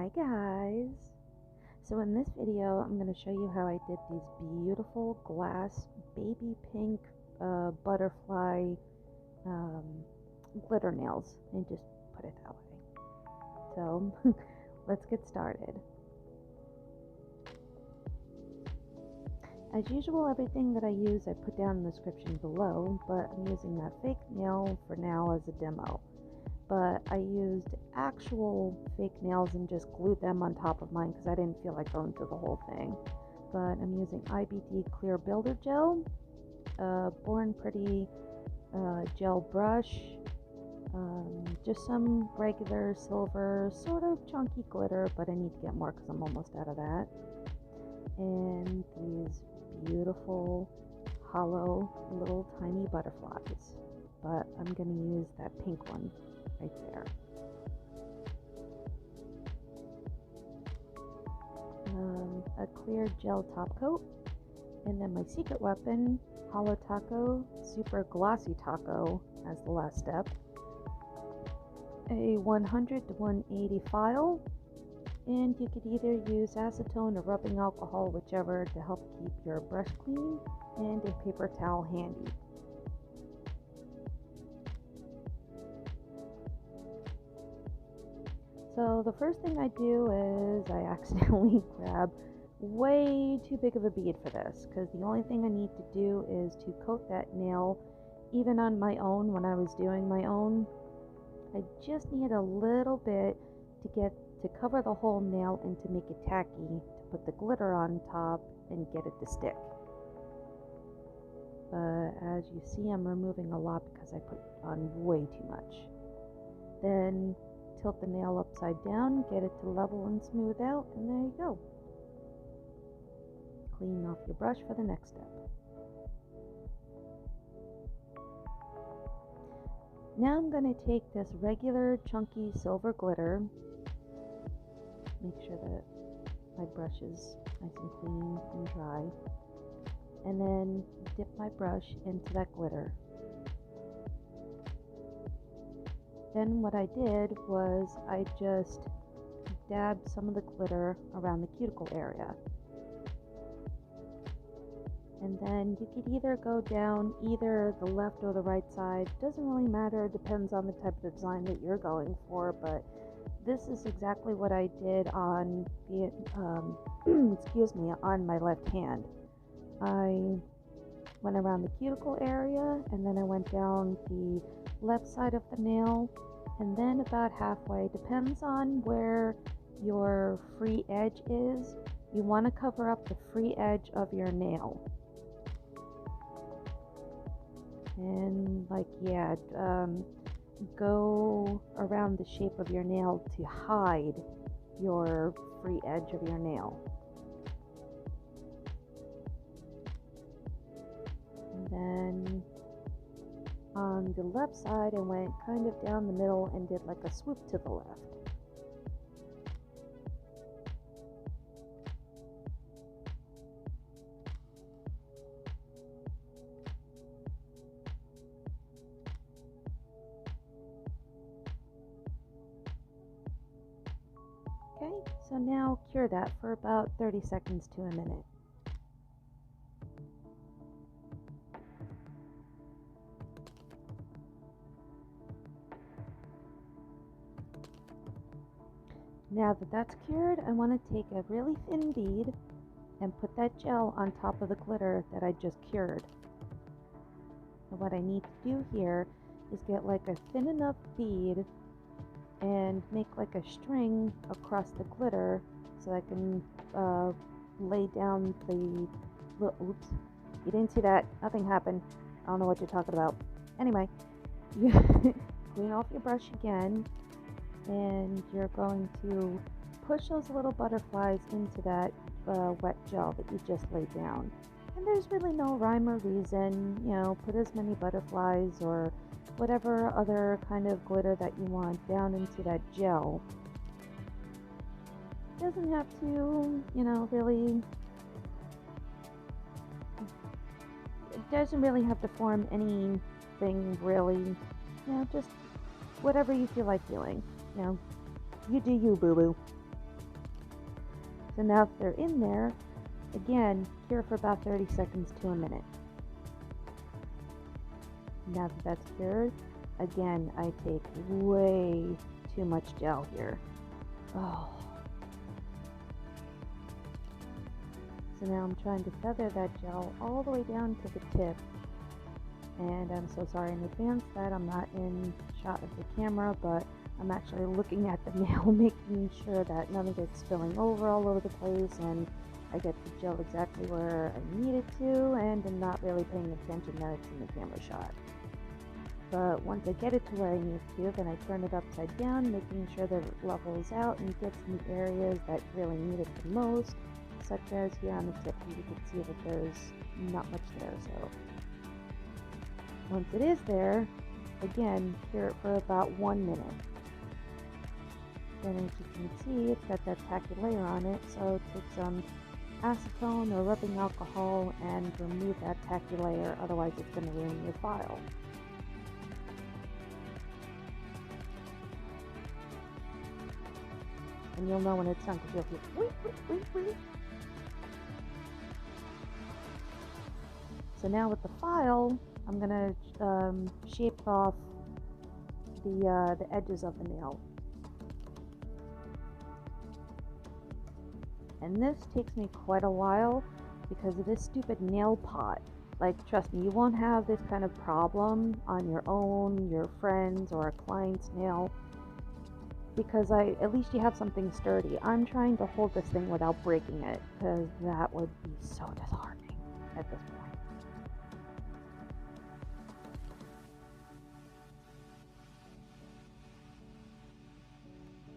Hi guys! So in this video I'm going to show you how I did these beautiful glass baby pink butterfly um, glitter nails, and just put it that way. So let's get started. As usual, everything that I use I put down in the description below, but I'm using that fake nail for now as a demo. But I used actual fake nails and just glued them on top of mine because I didn't feel like going through the whole thing. But I'm using IBD Clear Builder Gel, Born Pretty gel brush, just some regular silver, sort of chunky glitter, but I need to get more because I'm almost out of that. And these beautiful, hollow, little tiny butterflies. But I'm going to use that pink one right there. A clear gel top coat, and then my secret weapon, Holo Taco Super Glossy Taco as the last step. A 100 to 180 file, and you could either use acetone or rubbing alcohol, whichever, to help keep your brush clean, and a paper towel handy. So the first thing I do is I accidentally grab way too big of a bead for this, because the only thing I need to do is to coat that nail. Even on my own, when I was doing my own, I just need a little bit to cover the whole nail and to make it tacky, to put the glitter on top and get it to stick. But as you see, I'm removing a lot because I put on way too much. Then tilt the nail upside down, get it to level and smooth out, and there you go. Clean off your brush for the next step. Now I'm going to take this regular chunky silver glitter, make sure that my brush is nice and clean and dry, and then dip my brush into that glitter. Then what I did was I just dabbed some of the glitter around the cuticle area. And then you could either go down either the left or the right side. Doesn't really matter, depends on the type of design that you're going for, but this is exactly what I did on the on my left hand. I went around the cuticle area, and then I went down the left side of the nail, and then about halfway, depends on where your free edge is. You want to cover up the free edge of your nail. And go around the shape of your nail to hide your free edge of your nail. And then on the left side, I went kind of down the middle and did like a swoop to the left. Okay, so now cure that for about 30 seconds to a minute. Now that that's cured, I want to take a really thin bead and put that gel on top of the glitter that I just cured. And what I need to do here is get like a thin enough bead and make like a string across the glitter so I can lay down the oops, you didn't see that, nothing happened, I don't know what you're talking about. Anyway, you clean off your brush again, and you're going to push those little butterflies into that wet gel that you just laid down. And there's really no rhyme or reason, put as many butterflies or whatever other kind of glitter that you want down into that gel. It doesn't have to, really, it doesn't really have to form anything really, just whatever you feel like doing. You do you, boo-boo. So now if they're in there, again, cure for about 30 seconds to a minute. Now that that's cured, again, I take way too much gel here. Oh. So now I'm trying to feather that gel all the way down to the tip. And I'm so sorry in advance that I'm not in shot of the camera, but I'm actually looking at the nail, making sure that none of it's spilling over all over the place, and I get the gel exactly where I need it to, and I'm not really paying attention that it's in the camera shot. But once I get it to where I need it to, then I turn it upside down, making sure that it levels out and gets in the areas that really need it the most, such as here on the tip. You can see that there's not much there, so once it is there, again, cure it for about 1 minute. Then as you can see, it's got that tacky layer on it, so take some acetone or rubbing alcohol and remove that tacky layer, otherwise it's going to ruin your file. And you'll know when it's done because you'll hear wee, wee, wee, wee. So now with the file, I'm going to shape off the edges of the nail. And this takes me quite a while because of this stupid nail pot. Like, trust me, you won't have this kind of problem on your own, your friends, or a client's nail, because at least you have something sturdy. I'm trying to hold this thing without breaking it, because that would be so disheartening at this point.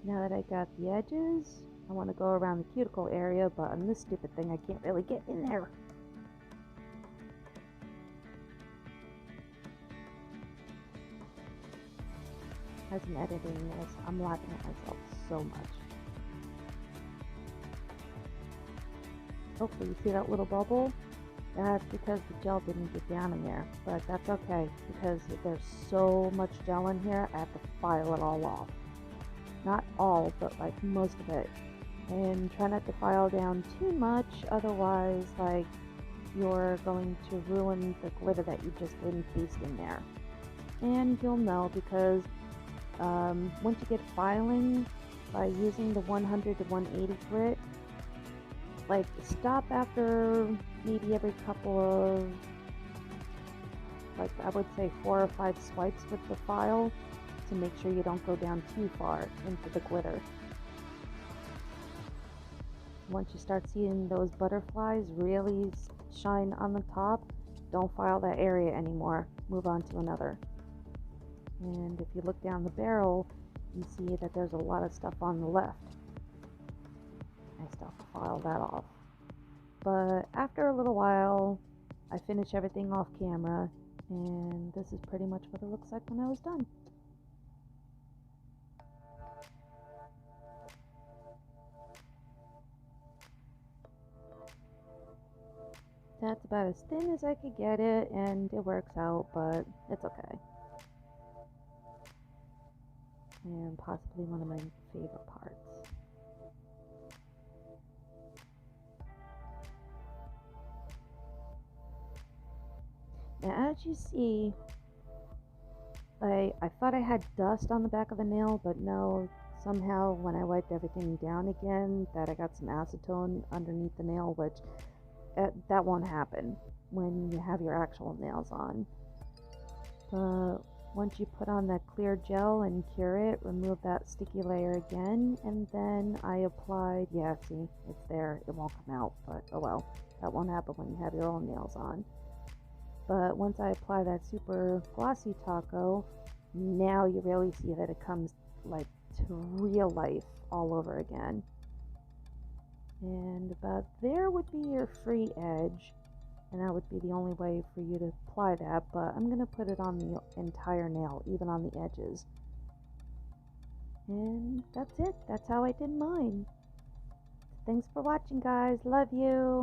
Now that I got the edges, I want to go around the cuticle area, but on this stupid thing I can't really get in there. As I'm editing this, I'm laughing at myself so much. Hopefully you see that little bubble? That's because the gel didn't get down in there, but that's okay, because there's so much gel in here, I have to file it all off. Not all, but like most of it. And try not to file down too much, otherwise like you're going to ruin the glitter that you just encased in there. And you'll know because once you get filing by using the 100 to 180 grit, like stop after maybe every couple of, like I would say 4 or 5 swipes with the file to make sure you don't go down too far into the glitter. Once you start seeing those butterflies really shine on the top, don't file that area anymore. Move on to another. And if you look down the barrel, you see that there's a lot of stuff on the left. I still have to file that off. But after a little while, I finish everything off camera, and this is pretty much what it looks like when I was done. That's about as thin as I could get it, and it works out, but it's okay. And possibly one of my favorite parts. Now, as you see, I thought I had dust on the back of the nail, but no, somehow when I wiped everything down again, that I got some acetone underneath the nail, which that won't happen when you have your actual nails on. But once you put on that clear gel and cure it, remove that sticky layer again, and then I applied, yeah, see, it's there, it won't come out, but oh well, that won't happen when you have your own nails on. But once I apply that super glossy taco, now you really see that it comes like to real life all over again. And about there would be your free edge, and that would be the only way for you to apply that, but I'm going to put it on the entire nail, even on the edges. And that's it. That's how I did mine. Thanks for watching, guys. Love you.